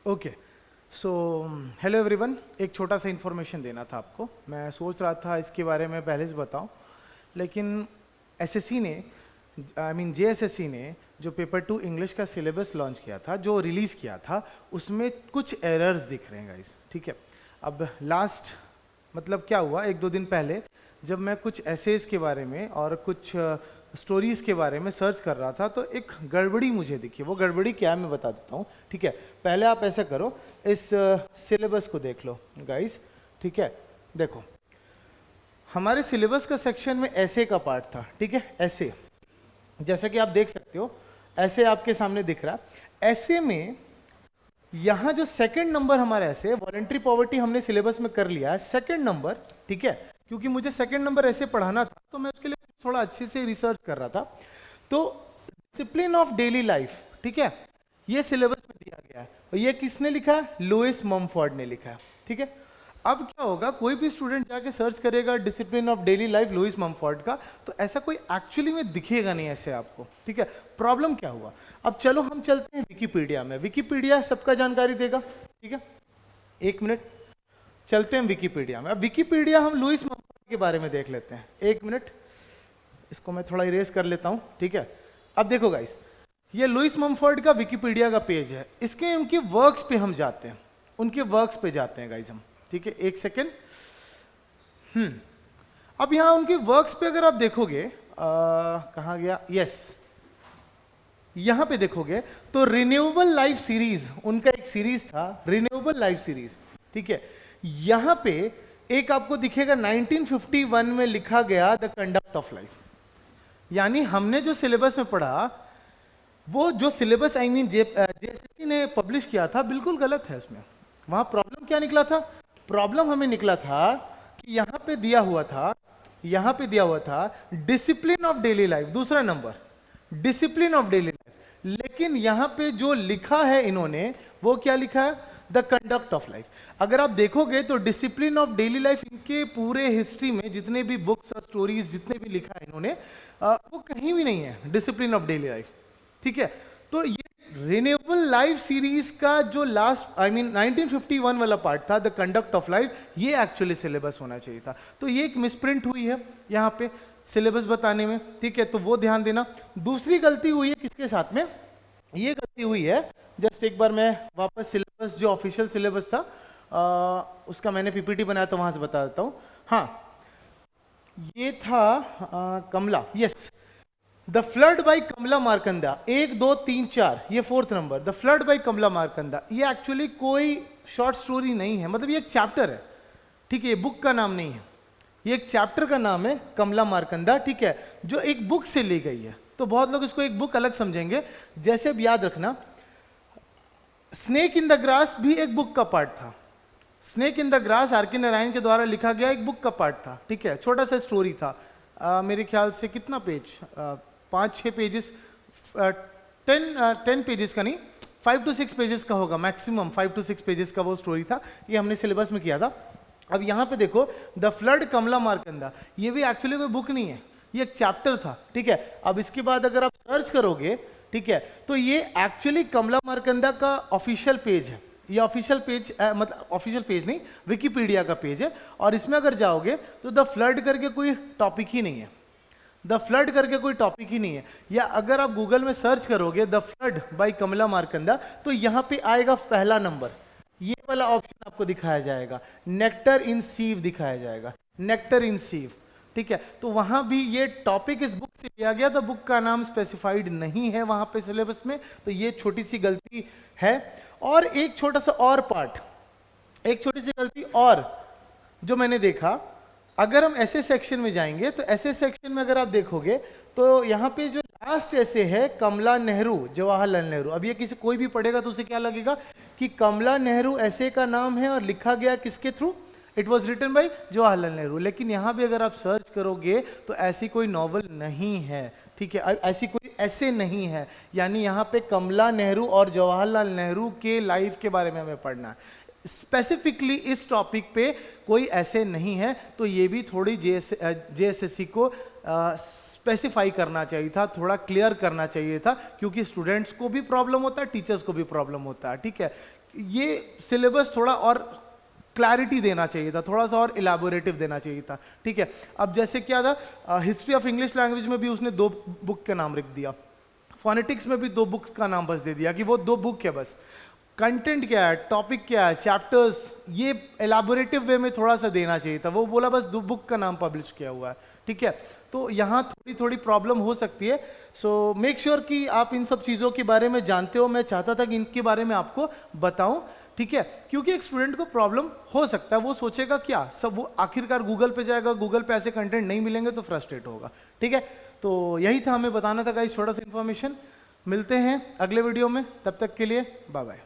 Okay, so hello everyone. एक छोटा सा इन्फॉर्मेशन देना था आपको। मैं सोच रहा था इसके बारे में पहले से बताऊं, लेकिन एसएससी ने जेएसएससी ने जो पेपर 2 इंग्लिश का सिलेबस लॉन्च किया था, जो रिलीज़ किया था, उसमें कुछ एरर्स दिख रहे हैं गाइस। ठीक है, अब लास्ट मतलब क्या हुआ, एक दो दिन पहले जब मैं कुछ एसेज के बारे में और कुछ स्टोरीज़ के बारे में सर्च कर रहा था, तो एक गड़बड़ी मुझे दिखी। वो गड़बड़ी क्या है मैं बता देता हूँ। ठीक है, पहले आप ऐसा करो, इस सिलेबस को देख लो गाइस। ठीक है, देखो हमारे सिलेबस का सेक्शन में ऐसे का पार्ट था। ठीक है, ऐसे जैसा कि आप देख सकते हो, ऐसे आपके सामने दिख रहा है। ऐसे में यहाँ जो सेकंड नंबर हमारा ऐसे वॉलेंट्री पॉवर्टी हमने सिलेबस में कर लिया है, सेकंड नंबर। ठीक है, क्योंकि मुझे सेकंड नंबर ऐसे पढ़ाना था, तो मैं उसके लिए थोड़ा अच्छे से रिसर्च कर रहा था। तो डिसिप्लिन ऑफ डेली लाइफ, ठीक है, ये सिलेबस में दिया गया है और ये किसने लिखा है? लुइस ममफोर्ड ने लिखा है। ठीक है, अब क्या होगा, कोई भी स्टूडेंट जाके सर्च करेगा discipline of daily life Lewis Mumford का, तो ऐसा कोई एक्चुअली में दिखेगा नहीं ऐसे आपको। ठीक है, प्रॉब्लम क्या हुआ? अब चलो हम चलते हैं विकिपीडिया में। विकिपीडिया सबका जानकारी देगा। ठीक है, एक मिनट, चलते हैं विकिपीडिया में। अब विकिपीडिया हम लुइस ममफोर्ड के बारे में देख लेते हैं। एक मिनट, इसको मैं थोड़ा इरेज कर लेता हूं। ठीक है, अब देखो गाइस, ये लुइस ममफोर्ड का विकिपीडिया का पेज है। इसके उनके वर्क्स पे हम जाते हैं, उनके वर्क्स पे जाते हैं गाइस हम। ठीक है, एक सेकेंड। अब यहां उनके वर्क्स पे अगर आप देखोगे, कहां गया, यस, यहां पे देखोगे तो रिन्यूएबल लाइफ सीरीज, उनका एक सीरीज था रिन्यूएबल लाइफ सीरीज। ठीक है, यहां पे एक आपको दिखेगा 1951 में लिखा गया द कंडक्ट ऑफ लाइफ। यानी हमने जो सिलेबस में पढ़ा, वो जो सिलेबस जेएसएससी ने पब्लिश किया था, बिल्कुल गलत है। उसमें वहां प्रॉब्लम क्या निकला था? प्रॉब्लम हमें निकला था कि यहां पे दिया हुआ था, यहां पे दिया हुआ था डिसिप्लिन ऑफ डेली लाइफ, दूसरा number discipline of daily life, लेकिन यहां पे जो लिखा है इन्होंने, वो क्या लिखा है? The conduct of life. अगर आप देखोगे तो डिसिप्लिन ऑफ डेली लाइफ, इनके पूरे हिस्ट्री में जितने भी बुक्स और स्टोरीज जितने भी लिखा है इन्होंने, वो कहीं भी नहीं है डिसिप्लिन ऑफ डेली लाइफ। ठीक है, तो ये रिन्यूएबल लाइफ सीरीज का जो लास्ट 1951 वाला पार्ट था, द कंडक्ट ऑफ लाइफ, ये एक्चुअली सिलेबस होना चाहिए था। तो ये एक मिसप्रिंट हुई है यहाँ पे सिलेबस बताने में। ठीक है, तो वो ध्यान देना। दूसरी गलती हुई है किसके साथ में? ये गलती हुई है, जस्ट एक बार मैं वापस सिलेबस, जो ऑफिशियल सिलेबस था, उसका मैंने पीपीटी बनाया था, वहां से बता देता हूँ। हाँ, ये था Kamla, yes, the flood by Kamla Markanda, 1 2 3 4, ये fourth number, the flood by Kamla Markanda. ये एक्चुअली कोई शॉर्ट स्टोरी नहीं है, मतलब ये एक चैप्टर है। ठीक है, ये बुक का नाम नहीं है, ये एक चैप्टर का नाम है, कमला मार्कंदा। ठीक है, जो एक बुक से ली गई है। तो बहुत लोग इसको एक बुक अलग समझेंगे। जैसे अब याद रखना, स्नेक इन द ग्रास भी एक बुक का पार्ट था। Snake in the grass R K Narayan के द्वारा लिखा गया एक बुक का पार्ट था। ठीक है, छोटा सा स्टोरी था, मेरे ख्याल से कितना पेज, 5-6 पेजेस, 10 पेजेस का नहीं, 5 to 6 पेजेस का होगा मैक्सिमम। 5 to 6 पेजेस का वो स्टोरी था, ये हमने सिलेबस में किया था। अब यहाँ पे देखो, द फ्लड कमला मार्कंदा, ये भी एक्चुअली कोई बुक नहीं है, ये एक चैप्टर था। ठीक है, अब इसके बाद अगर आप सर्च करोगे, ठीक है, तो ये एक्चुअली कमला मार्कंदा का ऑफिशियल पेज है। ये ऑफिशियल पेज, मतलब ऑफिशियल पेज नहीं, विकिपीडिया का पेज है। और इसमें अगर जाओगे तो द फ्लड करके कोई टॉपिक ही नहीं है, द फ्लड करके कोई टॉपिक ही नहीं है। या अगर आप गूगल में सर्च करोगे द फ्लड बाय कमला मार्कंदा, तो यहाँ पे आएगा पहला नंबर, ये वाला ऑप्शन आपको दिखाया जाएगा, नेक्टर इन सीव दिखाया जाएगा, नेक्टर इन सीव। ठीक है, तो वहां भी ये टॉपिक इस बुक से लिया गया था, बुक का नाम स्पेसिफाइड नहीं है वहां पे सिलेबस में, तो ये छोटी सी गलती है। और एक छोटा सा और पार्ट, एक छोटी सी गलती और जो मैंने देखा, अगर हम ऐसे सेक्शन में जाएंगे तो ऐसे सेक्शन में अगर आप देखोगे तो यहाँ पे जो लास्ट ऐसे है कमला नेहरू, जवाहरलाल नेहरू। अब ये किसी कोई भी पढ़ेगा तो उसे क्या लगेगा कि कमला नेहरू ऐसे का नाम है और लिखा गया किसके through? It was written by Jawaharlal Nehru. लेकिन यहाँ भी अगर आप सर्च करोगे तो ऐसी कोई नॉवल नहीं है। ठीक है, ऐसी कोई ऐसे नहीं है, यानी यहाँ पे कमला नेहरू और जवाहरलाल नेहरू के लाइफ के बारे में हमें पढ़ना है। स्पेसिफिकली इस टॉपिक पे कोई ऐसे नहीं है। तो ये भी थोड़ी जेएसएससी को स्पेसिफाई करना चाहिए था, थोड़ा क्लियर करना चाहिए था, क्योंकि स्टूडेंट्स को भी प्रॉब्लम होता है, टीचर्स को भी प्रॉब्लम होता है, ठीक है। ये सिलेबस थोड़ा और क्लैरिटी देना चाहिए था, थोड़ा सा और इलाबोरेटिव देना चाहिए था, ठीक है। अब जैसे क्या था, हिस्ट्री ऑफ इंग्लिश लैंग्वेज में भी उसने 2 बुक के नाम लिख दिया, फोनेटिक्स में भी 2 बुक्स का नाम बस दे दिया कि वो 2 बुक है बस। कंटेंट क्या है, टॉपिक क्या है, चैप्टर्स, ये एलाबोरेटिव वे में थोड़ा सा देना चाहिए था, वो बोला बस 2 बुक का नाम पब्लिश किया हुआ है, ठीक है। तो यहाँ थोड़ी थोड़ी प्रॉब्लम हो सकती है। सो मेक श्योर कि आप इन सब चीज़ों के बारे में जानते हो। मैं चाहता था कि इनके बारे में आपको बताऊं, ठीक है, क्योंकि एक स्टूडेंट को प्रॉब्लम हो सकता है, वो सोचेगा क्या सब, वो आखिरकार गूगल पे जाएगा, गूगल पे ऐसे कंटेंट नहीं मिलेंगे तो फ्रस्ट्रेट होगा, ठीक है। तो यही था हमें बताना था गाइस, छोटा सा इन्फॉर्मेशन। मिलते हैं अगले वीडियो में, तब तक के लिए बाय बाय।